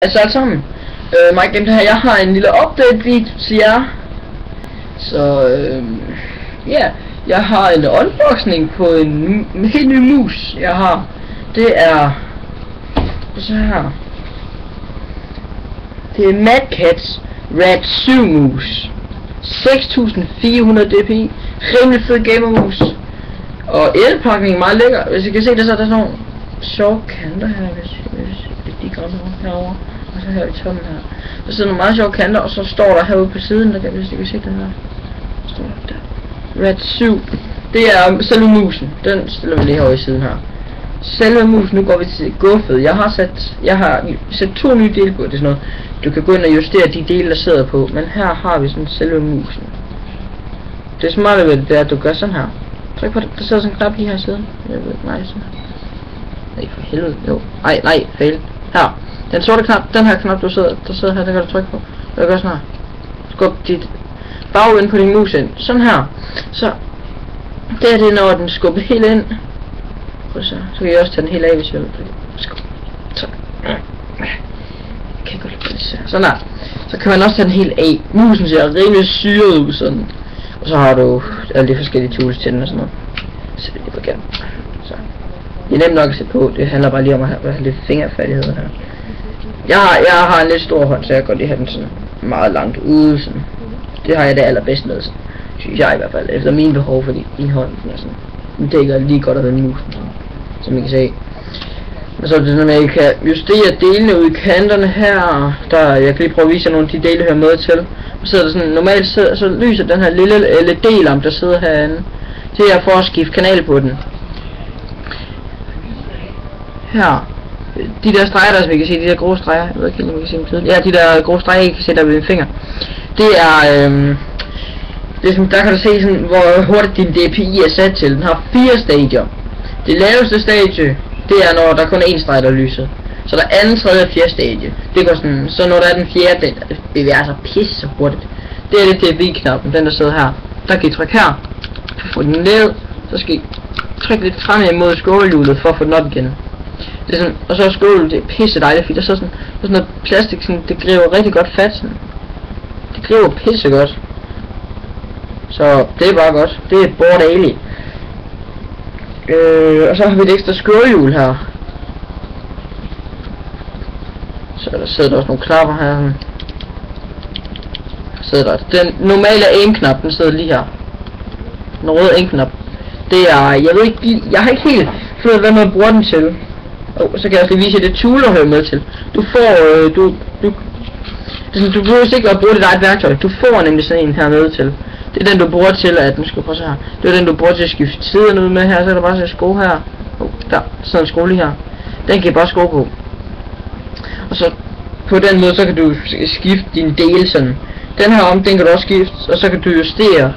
Altså alt sammen. Mike Games her, jeg har en lille update video til jer. Så ja, jeg har en unboxing på en helt ny mus, jeg har. Det er så her. Det er Mad Catz Rad 7 mus. 6400 dpi. Rimelig fed gamermus. Og elpakningen er meget lækker. Hvis I kan se det, så er der sådan nogle sjove kanter her, hvis de grænser herovre. Og så her i toppen her. Der sidder nogle meget sjove kanter, og så står der herude på siden, der kan, hvis I kan se den her. Står der. Rad 7. Det er selve musen. Den stiller vi lige herovre i siden her. Selve musen, nu går vi til guffet. Jeg har sat 2 nye dele på. Det er sådan noget, du kan gå ind og justere de dele, der sidder på. Men her har vi sådan selve musen. Det smarte ved det er, at du gør sådan her. Tryk på det. Der sidder sådan en knap lige her i siden. Jeg ved ikke, nej, sådan her. Nej, for helvede. Jo. Nej, fail. Her. Den sorte knap, den her knap, der sidder her, den kan du trykke på. Jeg gør sådan her. Skub dit bagvind på din mus ind. Sådan her. Så det er det, når den skubber helt ind. Prøv så kan jeg også tage den helt af, hvis jeg vil. Skub. Så. Kan godt lide. Sådan her. Så kan man også tage den helt af. Musen ser rimelig syret ud sådan. Og så har du alle de forskellige tools til den og sådan noget. Så det lige på igen. Så. Det er nemt nok at sætte på. Det handler bare lige om at have lidt fingerfærdighed her. Jeg har en lidt stor hånd, så jeg kan godt lige have den sådan meget langt ude. Sådan. Det har jeg det allerbedst med. Sådan. Synes jeg i hvert fald. Efter mine behov, fordi min hånd er sådan. Den dækker lige godt af den musen. Som I kan se. Og så er det sådan, at I kan justere delene ud i kanterne her. Jeg kan lige prøve at vise jer nogle af de dele, der hører med til. Så sidder der sådan, normalt så lyser den her lille LED-lampe, der sidder herinde. Det er for at skifte kanal på den. Her. De der streger der, som I kan se, de der grå streger. Jeg ved ikke, om I kan se dem tydeligt. Ja, de der grå streger, I kan se der ved min finger. Det er, det er sådan, der kan du se sådan, hvor hurtigt din DPI er sat til. Den har 4 stadier. Det laveste stadie, det er når der kun er 1 streg, der lyser. Så der er 2., 3. og 4. stadie. Det går sådan, så når der er den 4., den bevæger sig pisse så hurtigt. Det er det DPI-knappen, den der sidder her. Der kan I trykke her, for at få den ned. Så skal I trykke lidt frem imod skålhjulet for at få den op igen. Det er sådan, og så er skålet, det er pisse dejligt, fordi der så sådan noget plastik, sådan, det griber rigtig godt fat. Sådan. Det griber pisse godt. Så det er bare godt. Det er bord daily. Og så har vi et ekstra skålhjul her. Så der sidder der også nogle knapper her. Sidder der. Den normale aim-knap, den sidder lige her. Den røde aim-knap. Det er, jeg ved ikke, jeg har ikke helt fundet hvad man bruger den til. Så kan jeg også lige vise jer det tool, der hører med til. Du får, du behøver ikke at bruge dit eget værktøj. Du får nemlig sådan en her med til. Det er den du bruger til at, nu skal jeg prøve her. Det er den du bruger til at skifte siderne ud med her. Så er der bare så sko her. Der sidder en sko lige her. Den kan I bare sko på. Og så på den måde, så kan du skifte din del sådan. Den her om, den kan du også skifte. Og så kan du justere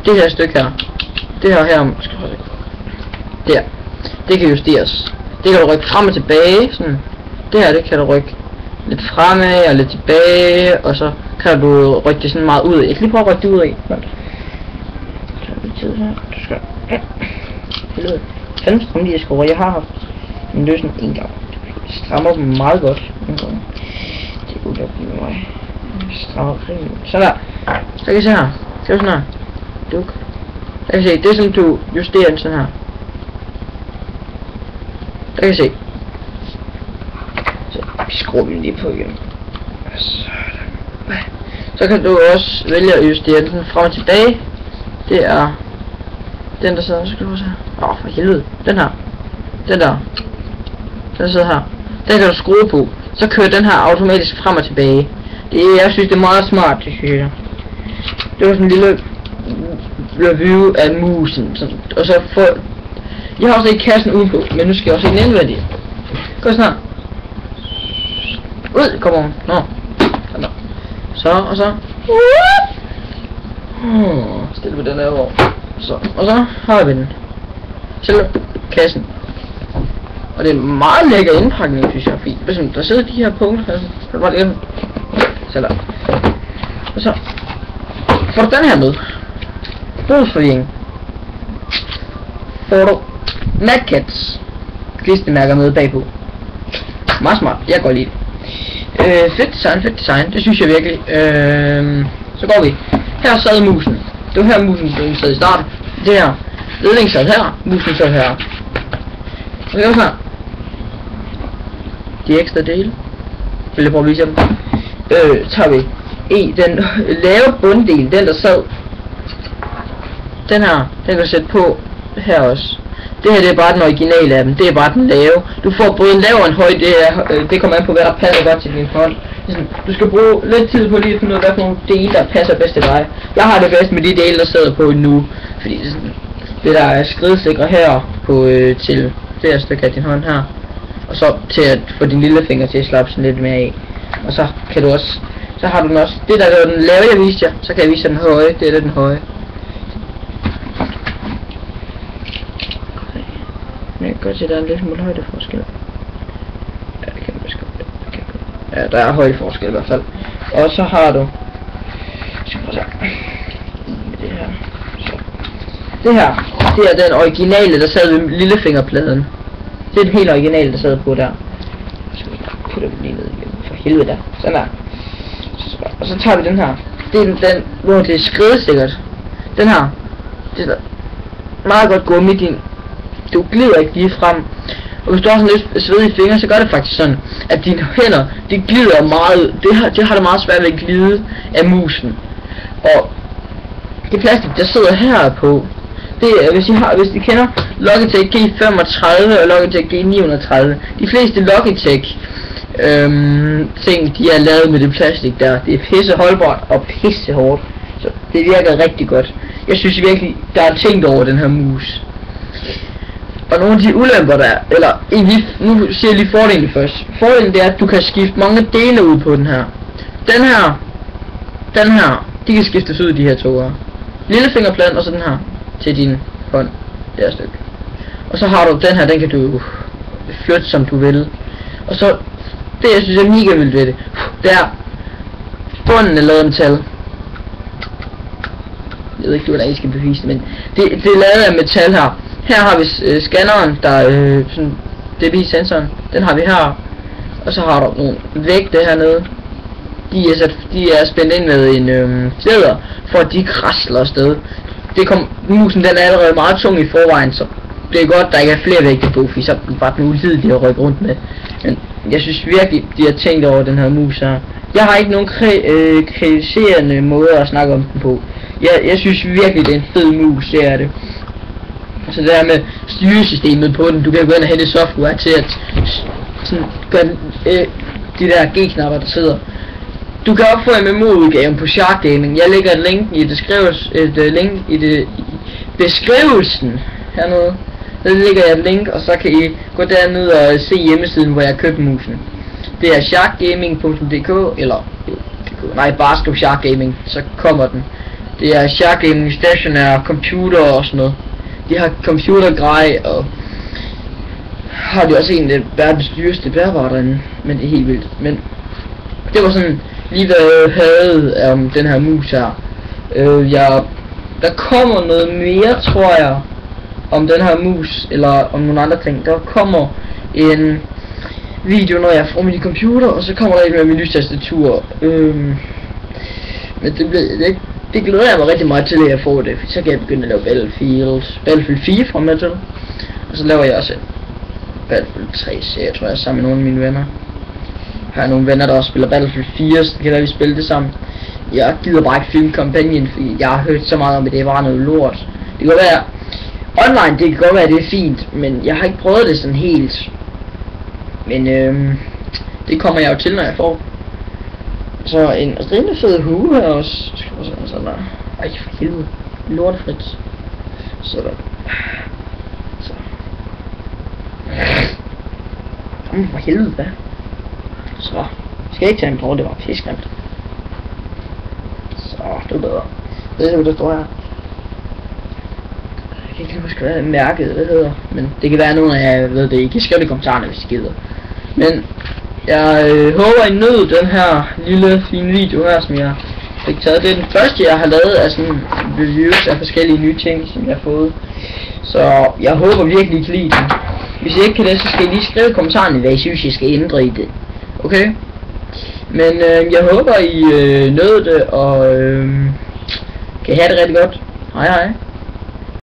det her stykke her. Det her skal jeg der. Det kan justeres. Det kan du rykke frem og tilbage, sådan. Det her, det kan du rykke lidt fremad og lidt tilbage, og så kan du rykke det sådan meget ud. Jeg kan lige prøve at rykke det ud af. Så er det tid her. Du skal... Helvede. Fanden stram lige skruer. Jeg har haft en løsning en gang. Jeg strammer dem meget godt. Det er ulovligt med mig. Jeg strammer rimelig. Sådan der. Så kan I se her. Det er sådan her. Duk. Jeg kan se, det er sådan du justerer den sådan her. Der kan I se. Så skruer vi lige på igen. Så kan du også vælge at justere den frem og tilbage. Det er den der sidder, så kan du også her. For helvede. Den her. Den der. Den sidder her. Den kan du skrue på. Så kører den her automatisk frem og tilbage. Jeg synes det er meget smart, det synes jeg. Det var sådan en lille review af musen. Sådan. Og så får jeg har også ikke kassen ude på, men nu skal jeg også se den indvendige. Gå snart. Ud, kom on. Nå. Så, og så. Stille vi den her over. Så, og så har vi den. Selve kassen. Og det er en meget lækker indpakning, synes jeg er fint. Hvis der sidder de her punkter her, så kan du bare lægge den. Så der. Og så får du den her med. Brugsforvirring. Får du Mad Catz klistermærker med bagpå. Meget smart, jeg går lige. Fedt design, det synes jeg virkelig. Så går vi. Her sad musen. Det var her musen sad i starten. Det her. Ledningen sad her, musen sad her. Og det var her. De ekstra dele. Vil jeg prøve at vise dem. Tager vi den lave bunddel, den der sad. Den her, den kan du sætte på her også. Det her, det er bare den originale af dem, det er bare den lave. Du får både en lav og en høj, det kommer an på hvad der passer godt til din hånd. Du skal bruge lidt tid på lige at finde ud af hvad for nogle dele der passer bedst til dig. Jeg har det bedst med de dele der sidder på nu, fordi det der er skridsikre her på til det her stykke af din hånd her. Og så til at få din lillefinger til at slappe sådan lidt mere af. Og så kan du også, så har du den også, det der var den lave jeg viste jer, så kan jeg vise den høje, det er den høje. Jeg kan godt se, at der er en lille smule højdeforskel. Ja, det kan man måske godt. Ja, der er højdeforskel i hvert fald. Og så har du... Det her. Så. Det her, det er den originale, der sad ved lillefingerpladen. Det er den helt originale, der sad på der. Så skal vi putte den lige ned igen. For helvede der. Sådan der. Og så tager vi den her. Det er den hvor det er skridsikkert. Den her. Det er meget godt gummi din. Du glider ikke lige frem. Og hvis du har sådan lidt svedige fingre, så gør det faktisk sådan, at dine hænder, de glider meget. Det har det meget svært ved at glide af musen. Og det plastik, der sidder her på, det er, hvis I kender Logitech G35 og Logitech G930. De fleste Logitech ting, de er lavet med det plastik der. Det er pisse holdbart og pisse hårdt. Så det virker rigtig godt. Jeg synes virkelig, der er tænkt over den her mus. Og nogle af de ulemper der, nu siger jeg lige fordelen først. Fordelen det er, at du kan skifte mange dele ud på den her. Den her, de kan skiftes ud de her to her. Lillefingerpladen og så den her til din hånd. Det er et stykke. Og så har du den her, den kan du flytte som du vil. Og så, det jeg synes er mega vildt ved det, der bunden er lavet af metal. Jeg ved ikke, hvordan I skal bevise det, men det er lavet af metal her. Her har vi scanneren, der er sådan DPI-sensoren, den har vi her. Og så har du nogle vægte hernede. De er spændt ind med en fjeder, for at de krasler afsted. Musen den er allerede meget tung i forvejen, så det er godt, der ikke er flere vægte på, fordi så var den ulideligt at rykke rundt med. Men jeg synes virkelig, de har tænkt over den her mus her. Jeg har ikke nogen kritiserende måde at snakke om den på. Jeg synes virkelig, det er en fed mus, det er det. Så det der med styresystemet på den, du kan gå ind og hente software til at sådan, gøre de der G-knapper der sidder. Du kan også få en MMO-udgaven på Shark Gaming. Jeg lægger et link i beskrivelsen hernede. Der lægger jeg et link, og så kan I gå derned og se hjemmesiden, hvor jeg købte musen. Det er sharkgaming.dk eller bare skriv Shark Gaming, så kommer den. Det er Shark Gaming stationær computer og sådan noget. De har computergrej, og har de også en af verdens dyreste bærbare derinde, men det er helt vildt. Men det var sådan lige hvad jeg havde om den her mus her. Der kommer noget mere, tror jeg, om den her mus, eller om nogle andre ting. Der kommer en video, når jeg får min computer, og så kommer der ikke med min nye tastatur. Men det glæder jeg mig rigtig meget til, at jeg får det, så kan jeg begynde at lave Battlefield 4 fra Metal. Og så laver jeg også Battlefield 3-serie, tror jeg, sammen med nogle af mine venner. Jeg har nogle venner, der også spiller Battlefield 4, så det kan være, vi spiller det sammen. Jeg gider bare ikke filme kampagnen, fordi jeg har hørt så meget om, at det er bare noget lort. Det kan være, online, det kan godt være, at det er fint, men jeg har ikke prøvet det sådan helt. Men det kommer jeg jo til, når jeg får. Så en rimelig fed hue her også. Sådan der. Ej, for helvede. Lortefrit. Sådan. Så. For helvede, hvad? Så. Skal jeg ikke tage en på, det var pisknemt. Så, det er bedre. Det er det, der står her. Jeg kan ikke huske, hvad mærket det hedder. Men det kan være nogen af jer ved det. I kan skrive det i kommentarerne, hvis I gider. Men jeg håber I nød den her lille fine video her, som jeg fik taget. Det er den første jeg har lavet af sådan reviews af forskellige nye ting, som jeg har fået. Så jeg håber virkelig I kan lide den. Hvis I ikke kan det, så skal I lige skrive i kommentarerne, hvad I synes I skal ændre i det. Okay? Men jeg håber I nød det, og kan have det rigtig godt. Hej hej.